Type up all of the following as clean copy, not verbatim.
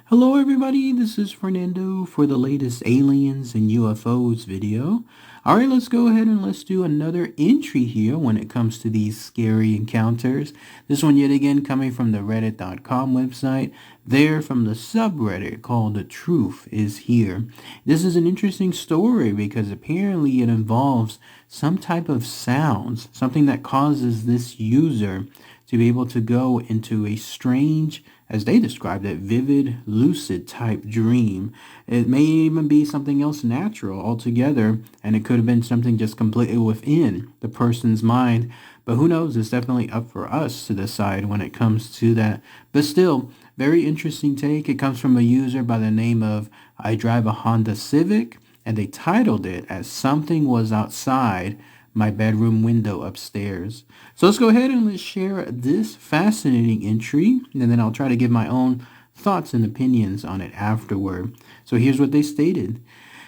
Hello everybody, this is Fernando for the latest aliens and UFOs video. Alright, let's go ahead and let's do another entry here when it comes to these scary encounters. This one yet again coming from the reddit.com website. There from the subreddit called The Truth Is Here. This is an interesting story because apparently it involves some type of sounds, something that causes this user to be able to go into a strange, as they described it, vivid, lucid type dream. It may even be something else natural altogether, and it could have been something just completely within the person's mind. But who knows? It's definitely up for us to decide when it comes to that. But still, very interesting take. It comes from a user by the name of I Drive a Honda Civic, and they titled it as Something Was Outside My Bedroom Window Upstairs. So let's go ahead and let's share this fascinating entry, and then I'll try to give my own thoughts and opinions on it afterward. So here's what they stated.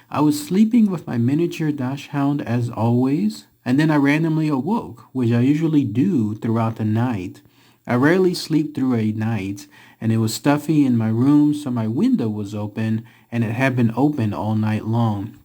I was sleeping with my miniature dachshund as always, and then I randomly awoke, which I usually do throughout the night. I rarely sleep through a night, and it was stuffy in my room, so my window was open, and it had been open all night long.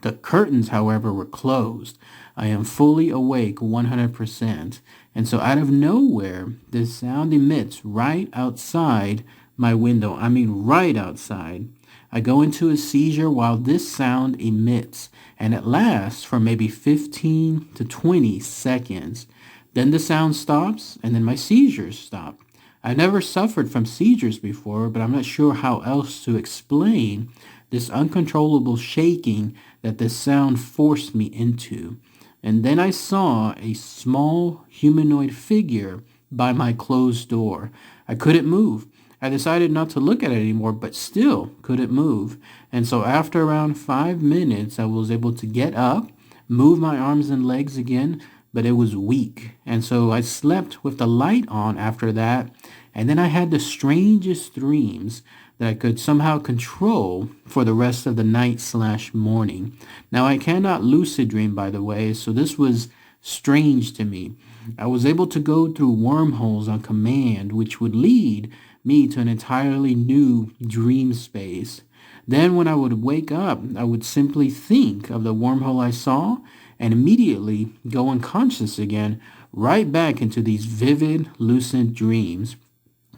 The curtains, however, were closed. I am fully awake 100%. And so out of nowhere, this sound emits right outside my window. I mean, right outside. I go into a seizure while this sound emits, and it lasts for maybe 15 to 20 seconds. Then the sound stops, and then my seizures stop. I never suffered from seizures before, but I'm not sure how else to explain this uncontrollable shaking that this sound forced me into. And then I saw a small humanoid figure by my closed door. I couldn't move. I decided not to look at it anymore, but still couldn't move. And so after around 5 minutes, I was able to get up, move my arms and legs again, but it was weak. And so I slept with the light on after that. And then I had the strangest dreams that I could somehow control for the rest of the night/morning. Now, I cannot lucid dream, by the way, so this was strange to me. I was able to go through wormholes on command, which would lead me to an entirely new dream space. Then when I would wake up, I would simply think of the wormhole I saw and immediately go unconscious again, right back into these vivid, lucid dreams.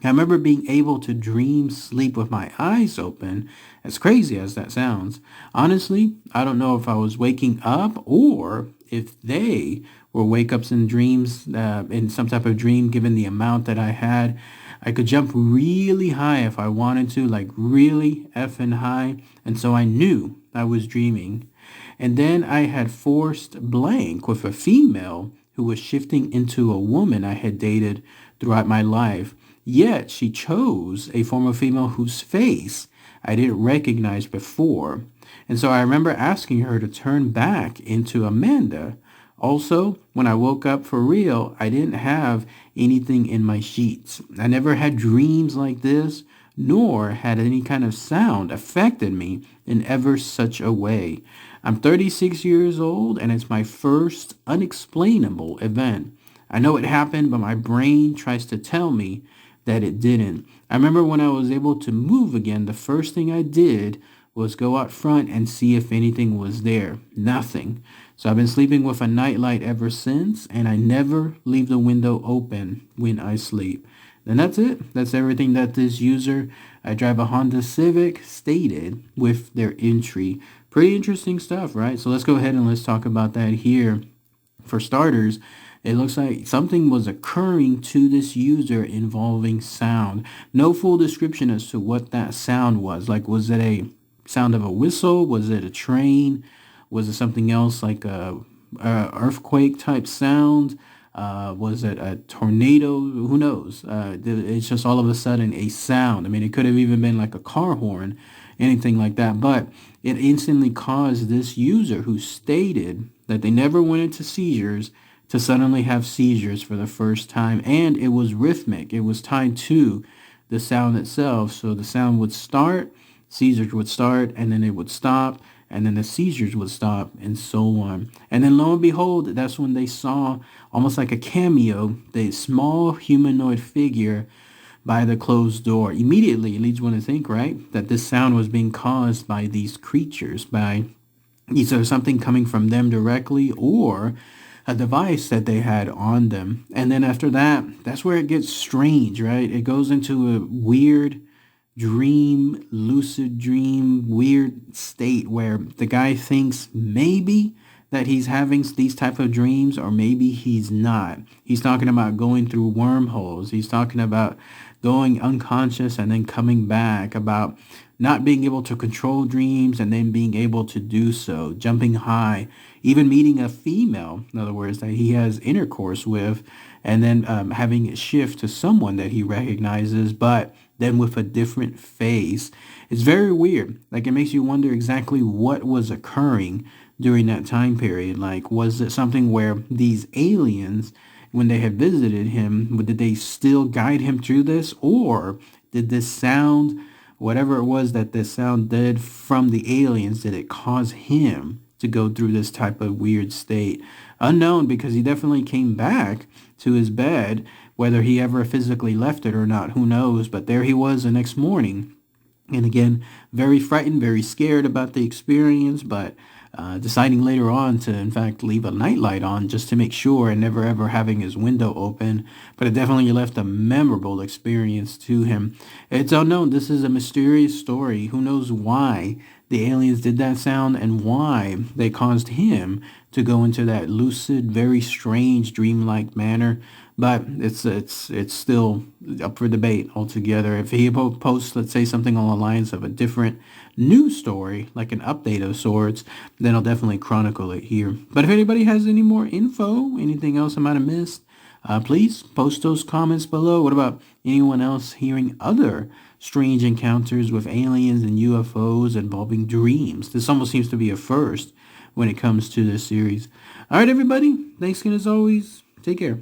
I remember being able to dream sleep with my eyes open, as crazy as that sounds. Honestly, I don't know if I was waking up or if they were wake-ups in dreams, in some type of dream, given the amount that I had. I could jump really high if I wanted to, like really effing high, and so I knew I was dreaming. And then I had forced blank with a female who was shifting into a woman I had dated throughout my life. Yet she chose a former female whose face I didn't recognize before. And so I remember asking her to turn back into Amanda. Also, when I woke up for real, I didn't have anything in my sheets. I never had dreams like this, nor had any kind of sound affected me in ever such a way. I'm 36 years old, and it's my first unexplainable event. I know it happened, but my brain tries to tell me that it didn't. I remember when I was able to move again, the first thing I did was go out front and see if anything was there. Nothing. So I've been sleeping with a nightlight ever since, and I never leave the window open when I sleep. And that's it. That's everything that this user, I Drive a Honda Civic, stated with their entry. Pretty interesting stuff, right? So let's go ahead and let's talk about that here. For starters, it looks like something was occurring to this user involving sound. No full description as to what that sound was. Like, was it a sound of a whistle? Was it a train? Was it something else like a earthquake type sound? Was it a tornado? Who knows? It's just all of a sudden a sound. I mean, it could have even been like a car horn, anything like that. But it instantly caused this user who stated that they never went into seizures to suddenly have seizures for the first time. And it was rhythmic. It was tied to the sound itself. So the sound would start, seizures would start, and then it would stop, and then the seizures would stop, and so on. And then lo and behold, that's when they saw almost like a cameo, the small humanoid figure by the closed door. Immediately, it leads one to think, right, that this sound was being caused by these creatures, by either something coming from them directly or a device that they had on them. And then after that, that's where it gets strange, right? It goes into a weird dream, lucid dream, weird state where the guy thinks maybe that he's having these type of dreams, or maybe he's not. He's talking about going through wormholes. He's talking about going unconscious and then coming back, about not being able to control dreams and then being able to do so, jumping high, even meeting a female, in other words, that he has intercourse with, and then having it shift to someone that he recognizes, but then with a different face. It's very weird. Like, it makes you wonder exactly what was occurring during that time period. Like, was it something where these aliens, when they had visited him, did they still guide him through this? Or did this sound, whatever it was that this sound did from the aliens, did it cause him to go through this type of weird state? Unknown, because he definitely came back to his bed. Whether he ever physically left it or not, who knows? But there he was the next morning. And again, very frightened, very scared about the experience, but deciding later on to, in fact, leave a nightlight on just to make sure, and never ever having his window open. But it definitely left a memorable experience to him. It's unknown. This is a mysterious story. Who knows why the aliens did that sound and why they caused him to go into that lucid, very strange, dreamlike manner. But it's still up for debate altogether. If he posts, let's say, something along the lines of a different news story, like an update of sorts, then I'll definitely chronicle it here. But if anybody has any more info, anything else I might have missed, please post those comments below. What about anyone else hearing other strange encounters with aliens and UFOs involving dreams? This almost seems to be a first when it comes to this series. All right, everybody. Thanks again as always. Take care.